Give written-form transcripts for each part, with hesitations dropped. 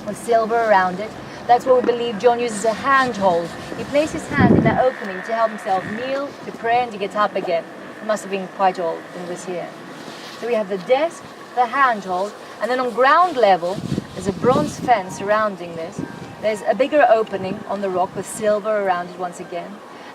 with silver around it. That's what we believe John uses a handhold. He placed his hand in that opening to help himself kneel, to pray, and to get up again. He must have been quite old when he was here. So we have the desk, the handhold, and then on ground level, there's a bronze fence surrounding this. There's a bigger opening on the rock with silver around it once again.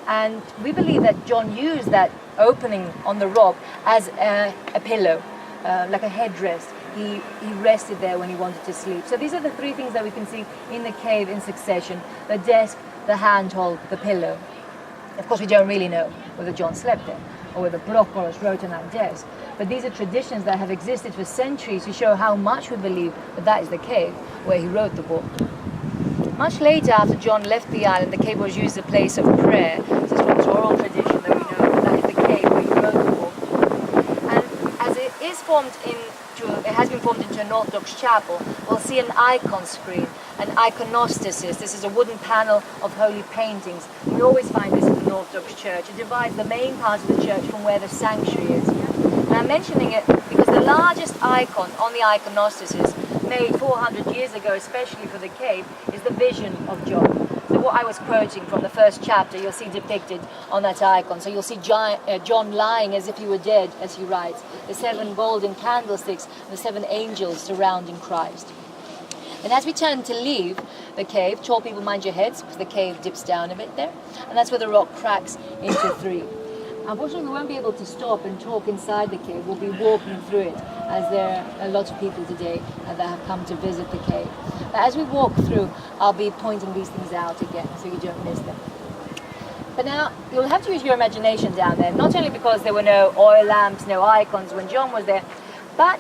And we believe that John used that opening on the rock as a pillow, like a headrest. He rested there when he wanted to sleep. So these are the three things that we can see in the cave in succession: the desk, the handhold, the pillow. Of course, we don't really know whether John slept there or whether Prochorus wrote on that desk. But these are traditions that have existed for centuries to show how much we believe that that is the cave where he wrote the book. Much later, after John left the island, the cave was used as a place of prayer. This is from oral tradition that we know that is the cave where he wrote the book. And as it has been formed into an Orthodox chapel, we'll see an icon screen, an iconostasis. This is a wooden panel of holy paintings. We always find this in an Orthodox church. It divides the main part of the church from where the sanctuary is. And I'm mentioning it because the largest icon on the iconostasis, made 400 years ago, especially for the cave, is the vision of John. So what I was quoting from the first chapter, you'll see depicted on that icon. So you'll see John lying as if he were dead, as he writes. The 7 golden candlesticks and the 7 angels surrounding Christ. And as we turn to leave the cave, tall people mind your heads, because the cave dips down a bit there. And that's where the rock cracks into 3. Unfortunately, we won't be able to stop and talk inside the cave. We'll be walking through it, as there are a lot of people today that have come to visit the cave. But as we walk through, I'll be pointing these things out again, so you don't miss them. But now, you'll have to use your imagination down there, not only because there were no oil lamps, no icons when John was there, but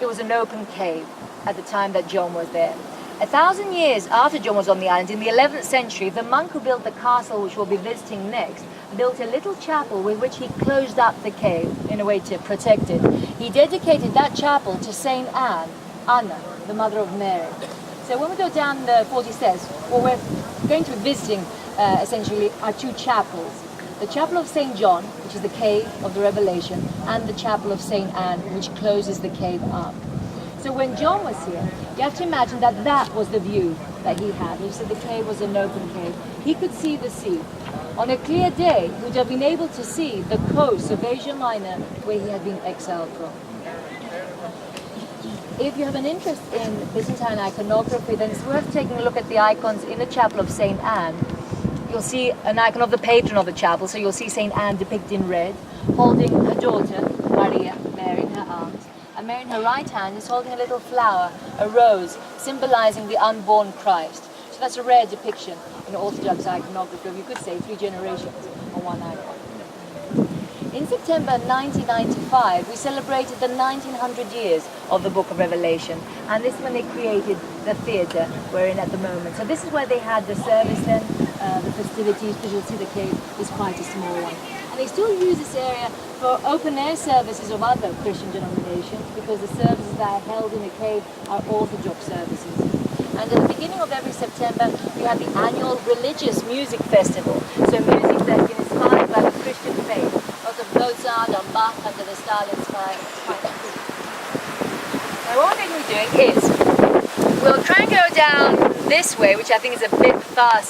it was an open cave at the time that John was there. 1,000 years after John was on the island, in the 11th century, the monk who built the castle which we'll be visiting next built a little chapel with which he closed up the cave in a way to protect it. He dedicated that chapel to Saint Anna, the mother of Mary. So when we go down the 40 steps, what we're going to be visiting essentially are 2 chapels. The chapel of Saint John, which is the cave of the Revelation, and the chapel of Saint Anne, which closes the cave up. So when John was here, you have to imagine that that was the view that he had. He said the cave was an open cave. He could see the sea. On a clear day, he would have been able to see the coast of Asia Minor, where he had been exiled from. If you have an interest in Byzantine iconography, then it's worth taking a look at the icons in the chapel of Saint Anne. You'll see an icon of the patron of the chapel, so you'll see Saint Anne depicted in red, holding her daughter, Maria, Mary, in her arms. And Mary in her right hand is holding a little flower, a rose, symbolizing the unborn Christ. So that's a rare depiction in Orthodox iconography of, you could say, 3 generations on one icon. In September 1995, we celebrated the 1900 years of the Book of Revelation, and this is when they created the theatre we're in at the moment. So this is where they had the service then, the festivities, because you'll see the cave is quite a small one. And they still use this area for open-air services of other Christian denominations, because the services that are held in the cave are Orthodox services. And at the beginning of every September, we have the annual religious music festival. So music that has been inspired by the Christian faith. Lots of Mozart and Bach under the starlit sky. Now what we're going to be doing is, we'll try and go down this way, which I think is a bit fast